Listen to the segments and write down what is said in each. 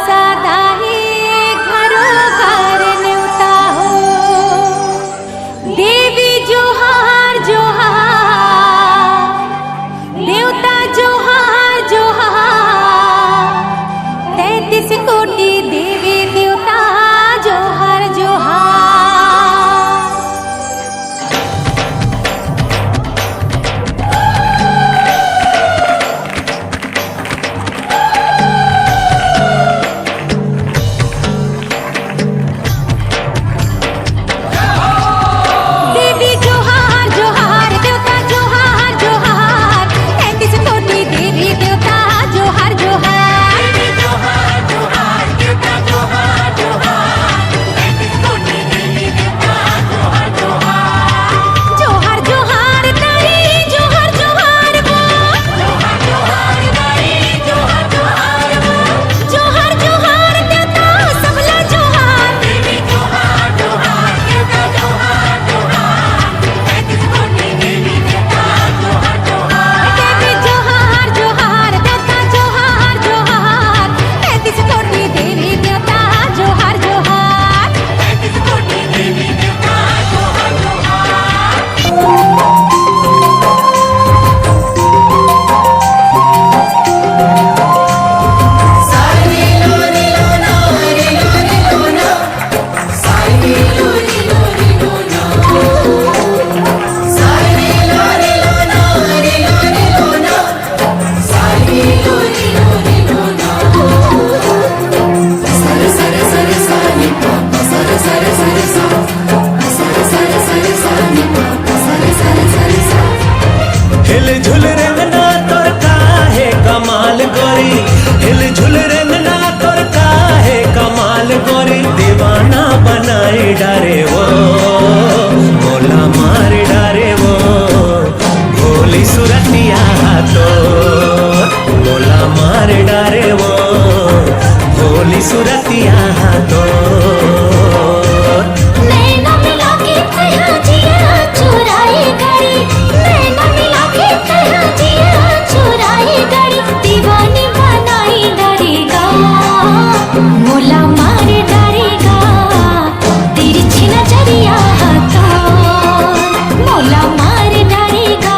साधा ही घरोघर न्योता हो। देवी जोहार जोहार, देवता जोहार जोहार, 33 कोटि देवी देवता जोहार जोहार। देवी जोहार जोहार, देवता जोहार जोहार, 33 कोटि देवी देवता जोहार जोहार। जोहार जोहार देवता जोहार जोहार, 33 कोटि देवी देवता जोहार जोहार। जोहार जोहार ताई जोहार जोहार वो, जोहार जोहार दाई जोहार जोहार वो, जोहार जोहार देवता सबला जोहार। देवी जोहार जोहार देवता जोहार जोहार, 33 कोटि देवी देवता जोहार जोहार। देवी जोहार जोहार, देवता जोहार जोहार, 33 कोटि देवी देवता जोहार जोहार। 33 कोटि देवी देवता जोहार जोहार। हिल झुल रंगना तोर काहे कमाल गोरी, हिल झुल रंगना तोर काहे कमाल गोरी। दीवाना बनाए डारे वो, मोला मार डारे वो, भोली सुरतिया तो मोला मार डारे वो, भोली सुरतिया तो। नैना मिला के कहा जिया चुराए गाड़ी, नैना मिला के कहा जिया चुराए गाड़ी। दीवानी बनाई डरेगा, मोला मार डरेगा, तिरछी नजरिया तो मोला मार डरेगा,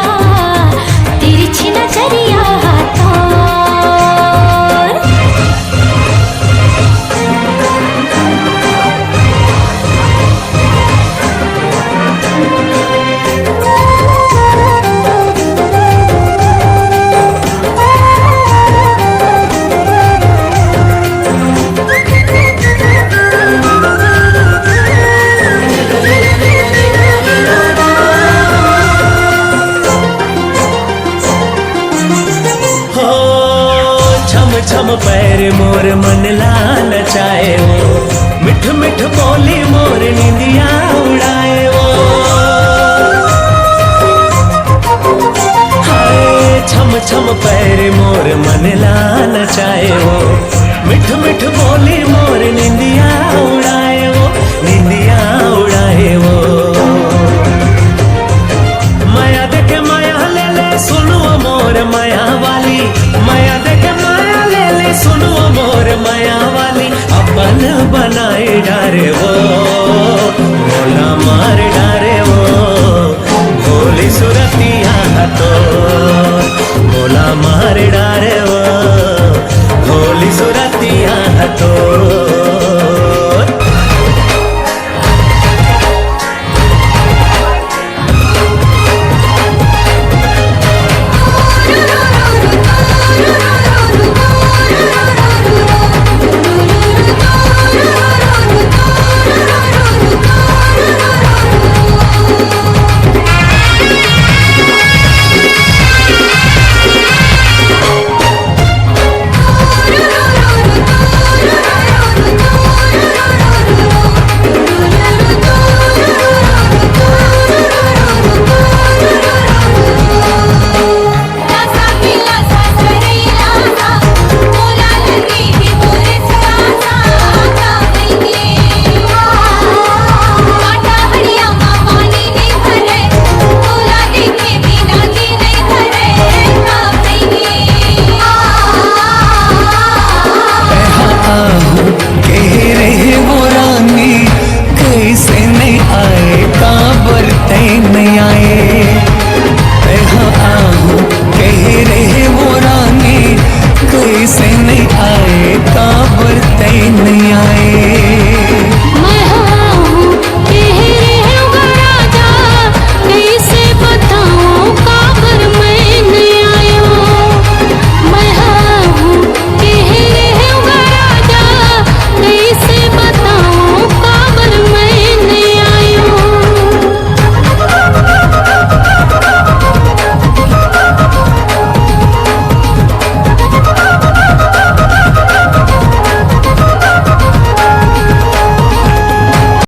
तिरछी नजरिया तो। हो छम छम पैर मोर मन लाल चाहे वो, मिठ मिठ बोली मोर निंदिया उड़ाए वो। हाय छम छम पैर मोर मन लाल चाहे वो, मिठ मिठ बोली मोर निंदिया उड़ाए वो, निंदिया उड़ाए वो। माया देखे माया ले ले सुनो मोर माया वाली, माया देखे माया ले ले सुनो मोर माया वाली। अपन बनाए डारे वो, मोला मार डारे वो, भोली सुरतिया तो मोला मार डारे वो, भोली सुरतिया तो। आए काम